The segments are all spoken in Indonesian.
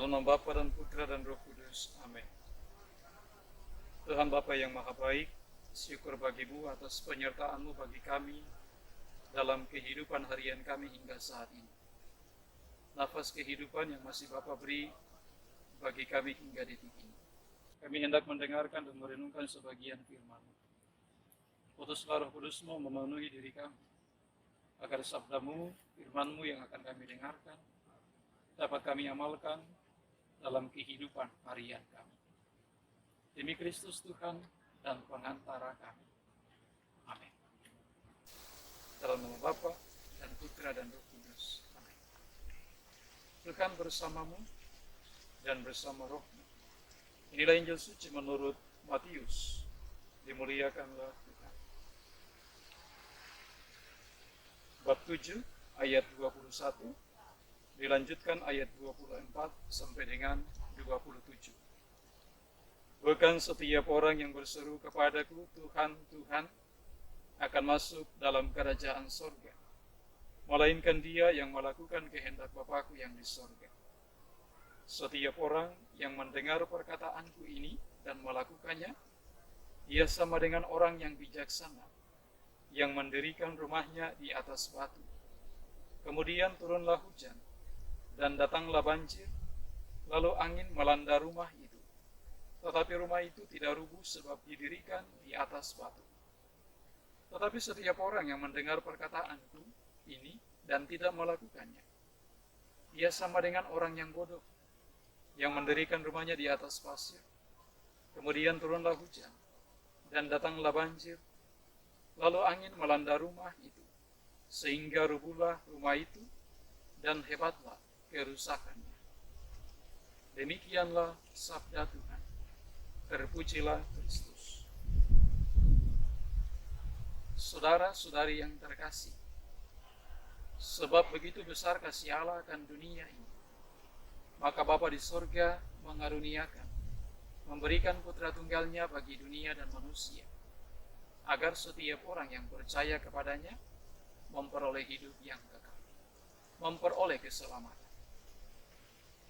Dalam nama Bapa dan Putra dan Roh Kudus. Amin. Tuhan Bapa yang Maha Baik, syukur bagi-Mu atas penyertaan-Mu bagi kami dalam kehidupan harian kami hingga saat ini. Nafas kehidupan yang masih Bapa beri bagi kami hingga detik ini. Kami hendak mendengarkan dan merenungkan sebagian firman-Mu. Putuslah Roh Kudus-Mu memenuhi diri kami, agar sabda-Mu, firman-Mu yang akan kami dengarkan, dapat kami amalkan dalam kehidupan harian kami. Demi Kristus Tuhan dan pengantara kami. Amin. Dalam nama Bapa dan Putra dan Roh Kudus. Amin. Tuhan bersamamu dan bersama rohmu. Inilah Injil suci menurut Matius. Dimuliakanlah Tuhan. Bab 7 ayat 21 dilanjutkan ayat 24 sampai dengan 27. Bukan setiap orang yang berseru kepadaku, Tuhan, Tuhan, akan masuk dalam kerajaan sorga, melainkan dia yang melakukan kehendak Bapa-Ku yang di sorga. Setiap orang yang mendengar perkataanku ini dan melakukannya, ia sama dengan orang yang bijaksana, yang mendirikan rumahnya di atas batu. Kemudian turunlah hujan, dan datanglah banjir, lalu angin melanda rumah itu. Tetapi rumah itu tidak rubuh sebab didirikan di atas batu. Tetapi setiap orang yang mendengar perkataanku ini dan tidak melakukannya, ia sama dengan orang yang bodoh, yang mendirikan rumahnya di atas pasir. Kemudian turunlah hujan, dan datanglah banjir, lalu angin melanda rumah itu, sehingga rubuhlah rumah itu, dan hebatlah kerusakannya. Demikianlah sabda Tuhan. Terpujilah Kristus. Saudara-saudari yang terkasih, sebab begitu besar kasih Allah akan dunia ini, maka Bapa di sorga mengaruniakan, memberikan putra tunggalnya bagi dunia dan manusia, agar setiap orang yang percaya kepadanya memperoleh hidup yang kekal, memperoleh keselamatan.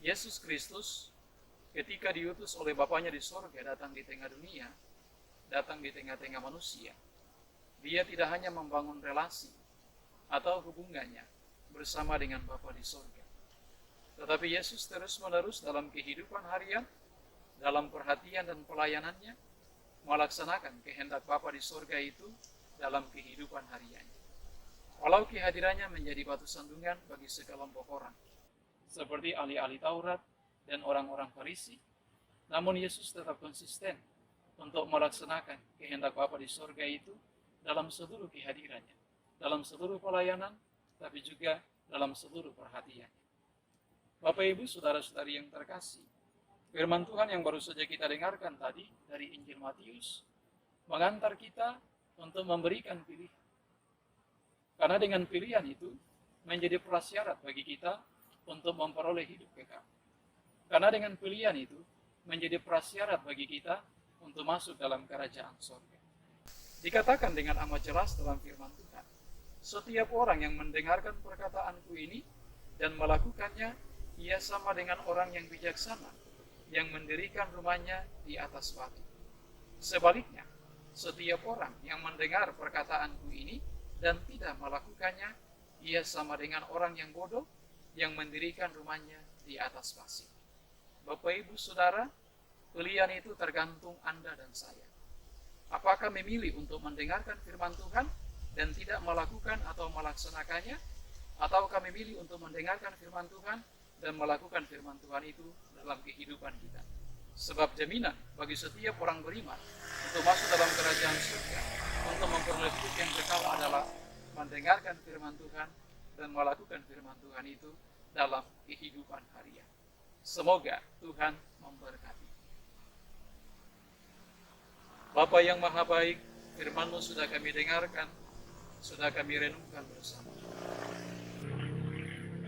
Yesus Kristus ketika diutus oleh Bapanya di sorga datang di tengah dunia, datang di tengah-tengah manusia, dia tidak hanya membangun relasi atau hubungannya bersama dengan Bapa di sorga, tetapi Yesus terus-menerus dalam kehidupan harian, dalam perhatian dan pelayanannya, melaksanakan kehendak Bapa di sorga itu dalam kehidupan hariannya. Walau kehadirannya menjadi batu sandungan bagi sekelompok orang, seperti ahli-ahli Taurat dan orang-orang Farisi, namun Yesus tetap konsisten untuk melaksanakan kehendak Bapa di sorga itu dalam seluruh kehadirannya, dalam seluruh pelayanan, tapi juga dalam seluruh perhatiannya. Bapak Ibu, saudara-saudari yang terkasih, firman Tuhan yang baru saja kita dengarkan tadi dari Injil Matius mengantar kita untuk memberikan pilihan. Karena dengan pilihan itu menjadi prasyarat bagi kita untuk memperoleh hidup kekal. Karena dengan pilihan itu menjadi prasyarat bagi kita untuk masuk dalam kerajaan sorga. Dikatakan dengan amat jelas dalam firman Tuhan, setiap orang yang mendengarkan perkataanku ini dan melakukannya, ia sama dengan orang yang bijaksana, yang mendirikan rumahnya di atas batu. Sebaliknya, setiap orang yang mendengar perkataanku ini dan tidak melakukannya, ia sama dengan orang yang bodoh, yang mendirikan rumahnya di atas pasir. Bapak, Ibu, Saudara, pilihan itu tergantung Anda dan saya. Apakah memilih untuk mendengarkan firman Tuhan dan tidak melakukan atau melaksanakannya, ataukah memilih untuk mendengarkan firman Tuhan dan melakukan firman Tuhan itu dalam kehidupan kita? Sebab jaminan bagi setiap orang beriman untuk masuk dalam kerajaan surga, untuk memperoleh hidup yang kekal adalah mendengarkan firman Tuhan dan melakukan firman Tuhan itu dalam kehidupan harian. Semoga Tuhan memberkati. Bapa yang Maha Baik, firman-Mu sudah kami dengarkan, sudah kami renungkan bersama.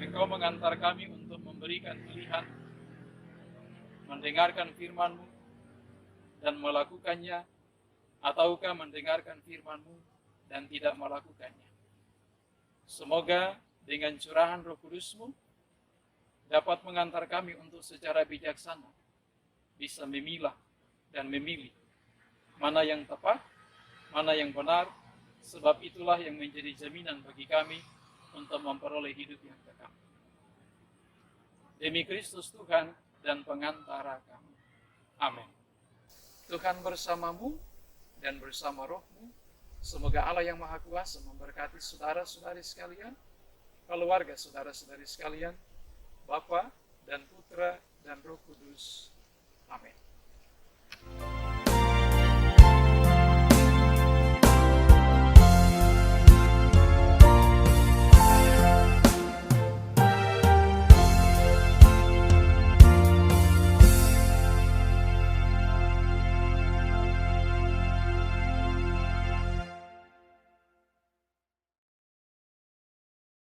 Engkau mengantar kami untuk memberikan pilihan, mendengarkan firman-Mu dan melakukannya, ataukah mendengarkan firman-Mu dan tidak melakukannya. Semoga dengan curahan Roh Kudus-Mu, dapat mengantar kami untuk secara bijaksana bisa memilah dan memilih mana yang tepat, mana yang benar, sebab itulah yang menjadi jaminan bagi kami untuk memperoleh hidup yang kekal. Demi Kristus Tuhan dan pengantara kami. Amin. Tuhan bersamamu dan bersama rohmu. Semoga Allah yang Maha Kuasa memberkati saudara-saudari sekalian, keluarga saudara-saudari sekalian, Bapa dan Putra dan Roh